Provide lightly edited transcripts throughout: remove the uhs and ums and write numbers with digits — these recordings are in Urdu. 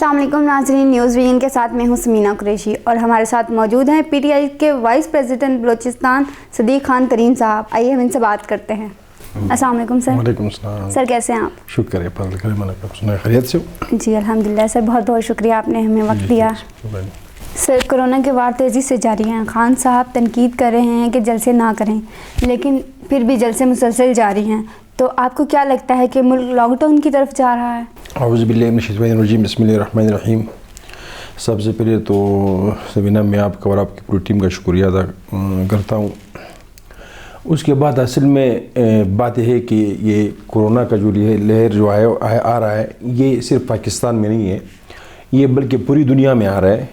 السلام علیکم ناظرین، نیوز ویژن کے ساتھ میں ہوں سمینہ قریشی اور ہمارے ساتھ موجود ہیں پی ٹی آئی کے وائس پریزیڈنٹ بلوچستان صدیق خان ترین صاحب۔ آئیے ہم ان سے بات کرتے ہیں۔ السلام علیکم سر۔ وعلیکم السلام سر، کیسے ہیں آپ؟ شکر ہے فضل کرم اللہ کا، سنا خیریت سے؟ جی الحمدللہ سر، بہت بہت شکریہ آپ نے ہمیں وقت دیا۔ سر کرونا کے وار تیزی سے جاری ہیں، خان صاحب تنقید کر رہے ہیں کہ جلسے نہ کریں، لیکن پھر بھی جلسے مسلسل جاری ہیں، تو آپ کو کیا لگتا ہے کہ ملک لاک ڈاؤن کی طرف جا رہا ہے؟ اعوذ باللہ من الشیطان الرجیم، بسم اللہ الرحمن الرحیم۔ سب سے پہلے تو سبینہ میں آپ کا اور آپ کی پوری ٹیم کا شکریہ ادا کرتا ہوں۔ اس کے بعد اصل میں بات یہ ہے کہ یہ کورونا کا جو لہر جو آ رہا ہے، یہ صرف پاکستان میں نہیں ہے، یہ بلکہ پوری دنیا میں آ رہا ہے۔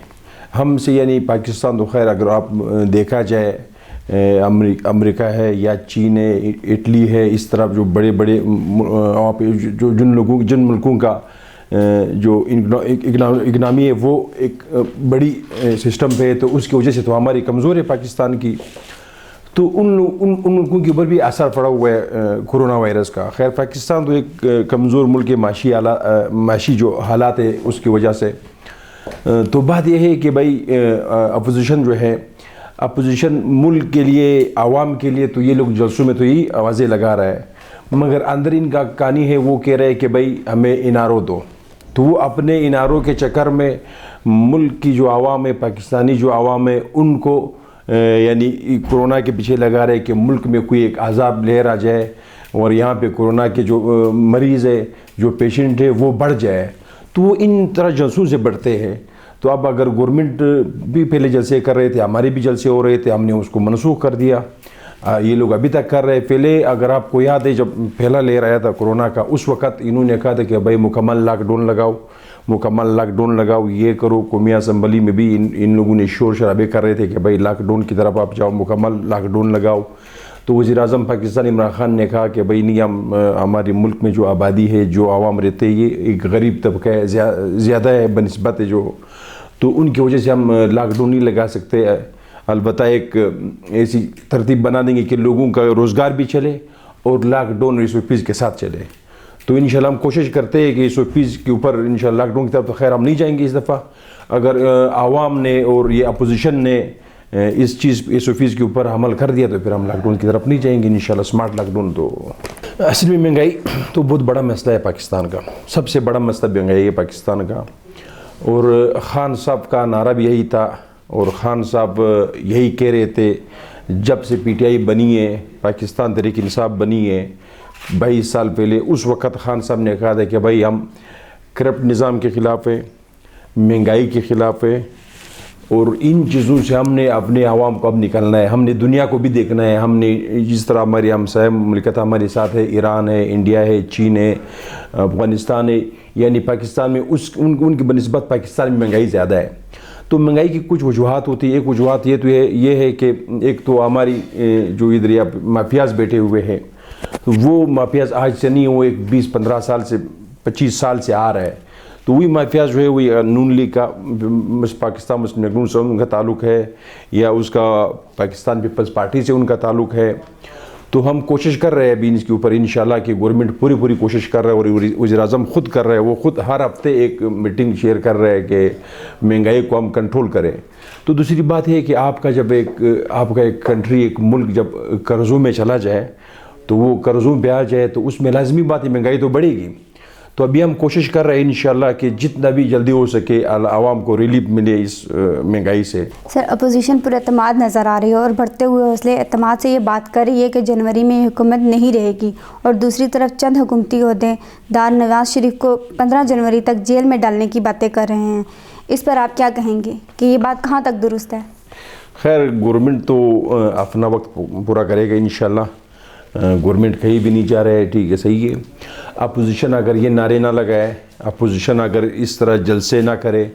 ہم سے یعنی پاکستان تو خیر اگر آپ دیکھا جائے امریکہ ہے یا چین ہے، اٹلی ہے، اس طرح جو بڑے بڑے جن ملکوں کا جو اکنامی ہے وہ ایک بڑی سسٹم پہ ہے، تو اس کی وجہ سے تو ہماری کمزور ہے پاکستان کی، تو ان ملکوں کے اوپر بھی اثر پڑا ہوا ہے کورونا وائرس کا۔ خیر پاکستان تو ایک کمزور ملک ہے، معاشی جو حالات ہے اس کی وجہ سے۔ تو بات یہ ہے کہ بھائی اپوزیشن جو ہے، اپوزیشن ملک کے لیے، عوام کے لیے، تو یہ لوگ جلسوں میں تو یہی آوازیں لگا رہا ہے، مگر اندر ان کا کہانی ہے، وہ کہہ رہے ہیں کہ بھائی ہمیں انارو دو، تو وہ اپنے اناروں کے چکر میں ملک کی جو عوام ہے، پاکستانی جو عوام ہے، ان کو یعنی کورونا کے پیچھے لگا رہے کہ ملک میں کوئی ایک عذاب لہر آ جائے اور یہاں پہ کورونا کے جو مریض ہے، جو پیشنٹ ہے، وہ بڑھ جائے، تو وہ ان طرح جلسوں سے بڑھتے ہیں۔ تو اب اگر گورنمنٹ بھی پہلے جلسے کر رہے تھے، ہمارے بھی جلسے ہو رہے تھے، ہم نے اس کو منسوخ کر دیا، یہ لوگ ابھی تک کر رہے ہیں۔ پہلے اگر آپ کو یاد ہے جب پہلا لہر آیا تھا کورونا کا، اس وقت انہوں نے کہا تھا کہ بھائی مکمل لاک ڈاؤن لگاؤ، یہ کرو۔ قومی اسمبلی میں بھی ان لوگوں نے شور شرابے کر رہے تھے کہ بھائی لاک ڈاؤن کی طرف آپ جاؤ، مکمل لاک ڈاؤن لگاؤ۔ تو وزیر اعظم پاکستان عمران خان نے کہا کہ بھائی نہیں، ہمارے ملک میں جو آبادی ہے، جو عوام رہتے ہیں، یہ ایک غریب طبقہ ہے، زیادہ ہے بنسبت ہے جو، تو ان کی وجہ سے ہم لاک ڈاؤن نہیں لگا سکتے، البتہ ایک ایسی ترتیب بنا دیں گے کہ لوگوں کا روزگار بھی چلے اور لاک ڈاؤن ریسوپیز کے ساتھ چلے۔ تو انشاءاللہ ہم کوشش کرتے ہیں کہ ریسوپیز کے اوپر انشاءاللہ لاک ڈاؤن کی طرف تو خیر ہم نہیں جائیں گے اس دفعہ۔ اگر عوام نے اور یہ اپوزیشن نے اس چیز ریسوپیز کے اوپر عمل کر دیا تو پھر ہم لاک ڈاؤن کی طرف نہیں جائیں گے انشاءاللہ، سمارٹ لاک ڈاؤن۔ تو اصل میں مہنگائی تو بہت بڑا مسئلہ ہے پاکستان کا، سب سے بڑا مسئلہ مہنگائی ہے پاکستان کا، اور خان صاحب کا نعرہ بھی یہی تھا، اور خان صاحب یہی کہہ رہے تھے جب سے پی ٹی آئی بنی ہے، پاکستان تحریک انصاف بنی ہے 22 سال پہلے، اس وقت خان صاحب نے کہا تھا کہ بھائی ہم کرپٹ نظام کے خلاف ہیں، مہنگائی کے خلاف ہے، اور ان چیزوں سے ہم نے اپنے عوام کو اب نکلنا ہے، ہم نے دنیا کو بھی دیکھنا ہے۔ ہم نے جس طرح ہمارے ہمسائے مملکت ہمارے ساتھ ہے، ایران ہے، انڈیا ہے، چین ہے، افغانستان ہے، یعنی پاکستان میں ان کی بنسبت پاکستان میں مہنگائی زیادہ ہے۔ تو مہنگائی کی کچھ وجوہات ہوتی ہے، ایک وجوہات یہ ہے کہ ایک تو ہماری جو ادھر مافیاز بیٹھے ہوئے ہیں، وہ مافیاز آج سے نہیں، وہ ایک 20-15 سال سے 25 سال سے آ رہا ہے، تو وہی مافیاز جو ہے وہی نون لیگ کا، پاکستان مسلم لیگ سے ان کا تعلق ہے، یا اس کا پاکستان پیپلز پارٹی سے ان کا تعلق ہے۔ تو ہم کوشش کر رہے ہیں ابھی اس کے اوپر انشاءاللہ کہ گورنمنٹ پوری کوشش کر رہا ہے، اور وزیر اعظم خود کر رہے ہیں، وہ خود ہر ہفتے ایک میٹنگ شیئر کر رہے ہیں کہ مہنگائی کو ہم کنٹرول کریں۔ تو دوسری بات یہ ہے کہ آپ کا ایک کنٹری، ایک ملک جب قرضوں میں چلا جائے، تو وہ قرضوں پہ آ جائے تو اس میں لازمی بات ہے مہنگائی تو بڑھے گی۔ تو ابھی ہم کوشش کر رہے ہیں انشاءاللہ کہ جتنا بھی جلدی ہو سکے عوام کو ریلیف ملے اس مہنگائی سے۔ سر اپوزیشن پر اعتماد نظر آ رہی ہے اور بڑھتے ہوئے حوصلے اعتماد سے یہ بات کر رہی ہے کہ جنوری میں یہ حکومت نہیں رہے گی، اور دوسری طرف چند حکومتی عہدے دار نواز شریف کو 15 جنوری تک جیل میں ڈالنے کی باتیں کر رہے ہیں، اس پر آپ کیا کہیں گے کہ یہ بات کہاں تک درست ہے؟ خیر گورنمنٹ تو اپنا وقت پورا کرے گا انشاءاللہ، گورنمنٹ کہیں بھی نہیں جا رہا ہے، ٹھیک ہے، صحیح ہے۔ اپوزیشن اگر یہ نعرے نہ لگائے، اپوزیشن اگر اس طرح جلسے نہ کرے،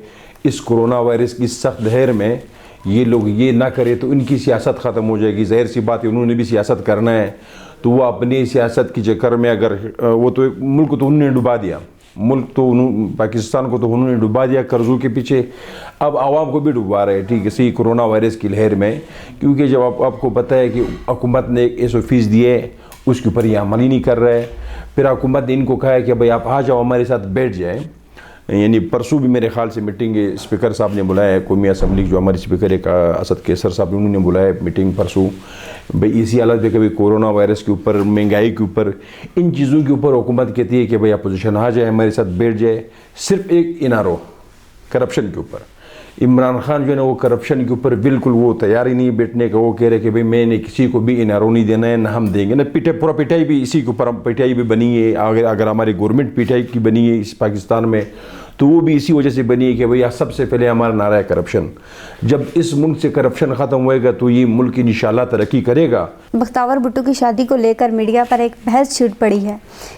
اس کورونا وائرس کی سخت لہر میں یہ لوگ یہ نہ کرے تو ان کی سیاست ختم ہو جائے گی۔ ظاہر سی بات ہے انہوں نے بھی سیاست کرنا ہے، تو وہ اپنی سیاست کی چکر میں اگر وہ تو ملک تو انہوں نے ڈبا دیا، پاکستان کو تو انہوں نے ڈبا دیا قرضوں کے پیچھے، اب عوام کو بھی ڈبا رہے ہیں، ٹھیک ہے، صحیح، کورونا وائرس کی لہر میں، کیونکہ جب آپ کو پتہ ہے کہ حکومت نے ایک SOPs دیے، اس کے اوپر یہ عمل ہی نہیں کر رہے۔ پھر حکومت نے ان کو کہا ہے کہ بھائی آپ آ جاؤ ہمارے ساتھ بیٹھ جائیں، یعنی پرسوں بھی میرے خیال سے میٹنگ اسپیکر صاحب نے بلایا ہے، قومی اسمبلی جو ہمارے اسپیکر ایک اسد کیسر صاحب انہوں نے بلایا میٹنگ پرسوں، بھئی اسی حالت پہ کبھی کورونا وائرس کے اوپر، مہنگائی کے اوپر، ان چیزوں کے اوپر حکومت کہتی ہے کہ بھئی اپوزیشن آ جائے ہمارے ساتھ بیٹھ جائے، صرف ایک انارو کرپشن کے اوپر۔ عمران خان جو ہے نا وہ کرپشن کے اوپر بالکل وہ تیار ہی نہیں بیٹھنے کا، وہ کہہ رہے کہ بھئی میں نے کسی کو بھی انارو نہیں دینا ہے، نہ ہم دیں گے، نہ پورا پٹائی بھی اسی کے اوپر پٹائی بھی بنی ہے، اگر ہماری گورنمنٹ پٹائی کی بنی ہے اس پاکستان میں تو وہ بھی اسی وجہ سے بنی ہے کہ بھئی سب سے پہلے ہمارا نعرہ ہے کرپشن۔ جب اس ملک سے کرپشن ختم ہوئے گا تو یہ ملک انشاءاللہ ترقی کرے گا۔ بختیار بھٹو کی شادی کو لے کر میڈیا پر ایک بحث چھڑ پڑی ہے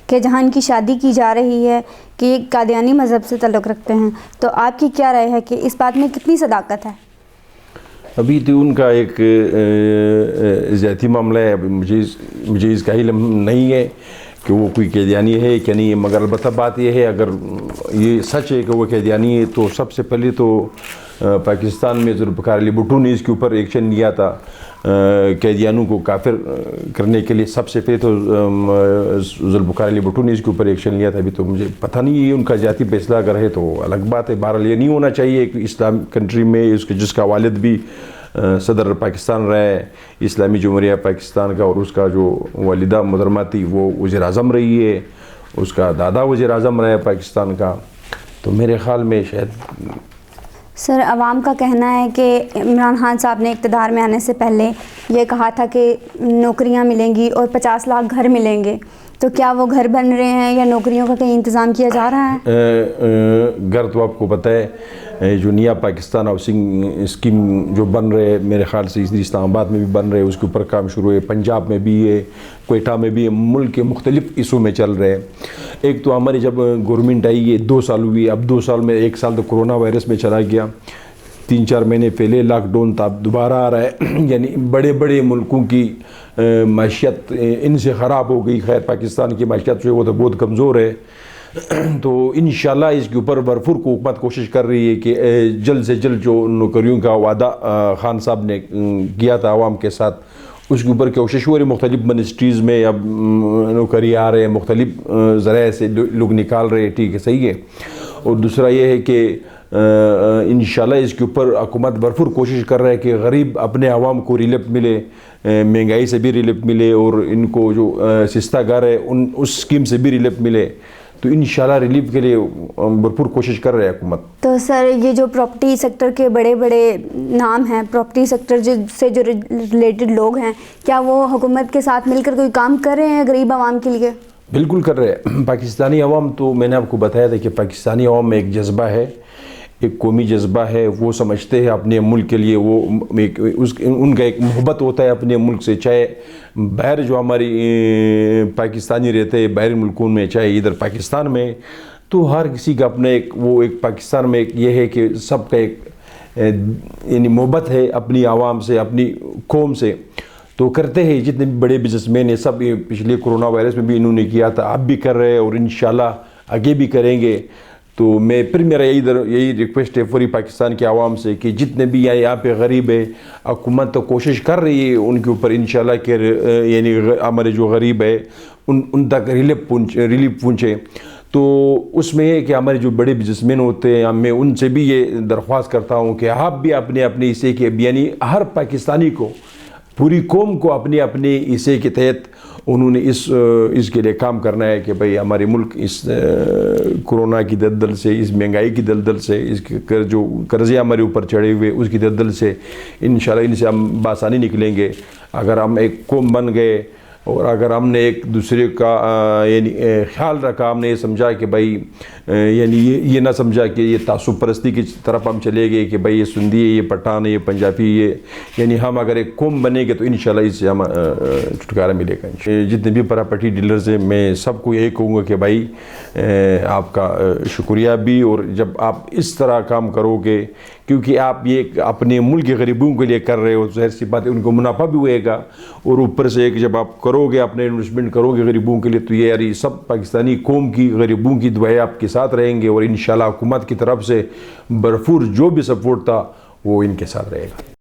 کہ جہاں ان کی شادی کی جا رہی ہے کہ یہ قادیانی مذہب سے تعلق رکھتے ہیں، تو آپ کی کیا رائے ہے کہ اس بات میں کتنی صداقت ہے؟ ابھی تو ان کا ایک ذاتی معاملہ ہے، مجھے اس کا علم نہیں ہے کہ وہ کوئی قادیانی ہے کہ نہیں ہے، مگر البتہ بات یہ ہے اگر یہ سچ ہے کہ وہ قادیانی ہے تو سب سے پہلے تو پاکستان میں ذوالفقار علی بھٹو نے اس کے اوپر ایکشن لیا تھا، قادیانوں کو کافر کرنے کے لیے سب سے پہلے تو ذوالفقار علی بھٹو نے اس کے اوپر ایکشن لیا تھا۔ ابھی تو مجھے پتہ نہیں یہ ان کا ذاتی فیصلہ اگر ہے تو الگ بات ہے، بہرحال یہ نہیں ہونا چاہیے کہ اسلام کنٹری میں جس کا والد بھی صدر پاکستان رہا ہے اسلامی جمہوریہ پاکستان کا، اور اس کا جو والدہ محترمہ تھی وہ وزیر اعظم رہی ہے، اس کا دادا وزیر اعظم رہا ہے پاکستان کا، تو میرے خیال میں شاید۔ سر، عوام کا کہنا ہے کہ عمران خان صاحب نے اقتدار میں آنے سے پہلے یہ کہا تھا کہ نوکریاں ملیں گی اور 50 لاکھ گھر ملیں گے، تو کیا وہ گھر بن رہے ہیں یا نوکریوں کا کہیں انتظام کیا جا رہا ہے؟ گھر تو آپ کو پتہ ہے جو نیا پاکستان ہاؤسنگ اسکیم جو بن رہے، میرے خیال سے اسلام آباد میں بھی بن رہے، اس کے اوپر کام شروع ہے، پنجاب میں بھی ہے، کوئٹہ میں بھی ہے، ملک کے مختلف حصوں میں چل رہے ہیں۔ ایک تو ہماری جب گورنمنٹ آئی ہے 2 سال ہوئی، اب 2 سال میں 1 سال تو کورونا وائرس میں چلا گیا، 3-4 مہینے پہلے لاک ڈاؤن تھا، اب دوبارہ آ رہا ہے، یعنی بڑے بڑے ملکوں کی معیشت ان سے خراب ہو گئی۔ خیر پاکستان کی معیشت جو ہے وہ تو بہت کمزور ہے، تو انشاءاللہ اس کے اوپر بھرپور حکومت کوشش کر رہی ہے کہ جلد سے جلد جو نوکریوں کا وعدہ خان صاحب نے کیا تھا عوام کے ساتھ اس کے اوپر کوشش ہو رہی، مختلف منسٹریز میں اب نوکری آ رہے ہیں، مختلف ذرائع سے لوگ نکال رہے ہیں، ٹھیک ہے، صحیح ہے۔ اور دوسرا یہ ہے کہ انشاءاللہ اس کے اوپر حکومت بھرپور کوشش کر رہا ہے کہ غریب اپنے عوام کو ریلیف ملے، مہنگائی سے بھی ریلیف ملے، اور ان کو جو سستا گھر ہے اس اسکیم سے بھی ریلیف ملے، تو انشاءاللہ ریلیف کے لیے بھرپور کوشش کر رہے ہیں حکومت۔ تو سر، یہ جو پراپرٹی سیکٹر کے بڑے بڑے نام ہیں، پراپرٹی سیکٹر سے جو ریلیٹڈ لوگ ہیں، کیا وہ حکومت کے ساتھ مل کر کوئی کام کر رہے ہیں غریب عوام کے لیے؟ بالکل کر رہے ہیں۔ پاکستانی عوام تو میں نے آپ کو بتایا تھا کہ پاکستانی عوام میں ایک جذبہ ہے، ایک قومی جذبہ ہے، وہ سمجھتے ہیں اپنے ملک کے لیے، وہ ان کا ایک محبت ہوتا ہے اپنے ملک سے، چاہے باہر جو ہماری پاکستانی رہتے ہیں باہر ملکوں میں، چاہے ادھر پاکستان میں، تو ہر کسی کا اپنا ایک پاکستان میں ایک یہ ہے کہ سب کا ایک یعنی محبت ہے اپنی عوام سے، اپنی قوم سے، تو کرتے ہیں۔ جتنے بھی بڑے بزنس مین ہیں سب پچھلے کورونا وائرس میں بھی انہوں نے کیا تھا، اب بھی کر رہے ہیں اور انشاءاللہ آگے بھی کریں گے۔ تو میرا یہی ریکویسٹ ہے پوری پاکستان کے عوام سے کہ جتنے بھی یہاں پہ غریب ہے، حکومت تو کوشش کر رہی ہے ان کے اوپر انشاءاللہ کہ یعنی ہمارے جو غریب ہے ان تک ریلیف پہنچے۔ تو اس میں یہ کہ ہمارے جو بڑے بزنس مین ہوتے ہیں، میں ان سے بھی یہ درخواست کرتا ہوں کہ آپ بھی اپنے حصے کے، یعنی ہر پاکستانی کو، پوری قوم کو اپنے حصے کے تحت انہوں نے اس کے لیے کام کرنا ہے کہ بھئی ہمارے ملک اس کورونا کی دلدل سے، اس مہنگائی کی دلدل سے، اس جو قرضے ہمارے اوپر چڑھے ہوئے اس کی دلدل سے انشاءاللہ ان سے ہم بآسانی نکلیں گے۔ اگر ہم ایک قوم بن گئے اور اگر ہم نے ایک دوسرے کا یعنی خیال رکھا، ہم نے یہ سمجھا کہ بھائی یعنی یہ نہ سمجھا کہ یہ تعصب پرستی کی طرف ہم چلے گئے کہ بھائی یہ سندھی ہے، یہ پٹھان ہے، یہ پنجابی، یہ یعنی ہم اگر ایک قوم بنے گے تو انشاءاللہ اس سے ہم چھٹکارا ملے گا۔ جتنے بھی پراپرٹی ڈیلرز ہیں میں سب کو یہی کہوں گا کہ بھائی آپ کا شکریہ بھی، اور جب آپ اس طرح کام کرو گے کیونکہ آپ یہ اپنے ملک کے غریبوں کے لیے کر رہے ہو، ظاہر سی بات ہے ان کو منافع بھی ہوئے گا، اور اوپر سے ایک جب آپ کرو گے اپنے انویسٹمنٹ کرو گے غریبوں کے لیے تو یہ یاری سب پاکستانی قوم کی غریبوں کی دعائیں آپ کے ساتھ رہیں گے، اور انشاءاللہ حکومت کی طرف سے بھرپور جو بھی سپورٹ تھا وہ ان کے ساتھ رہے گا۔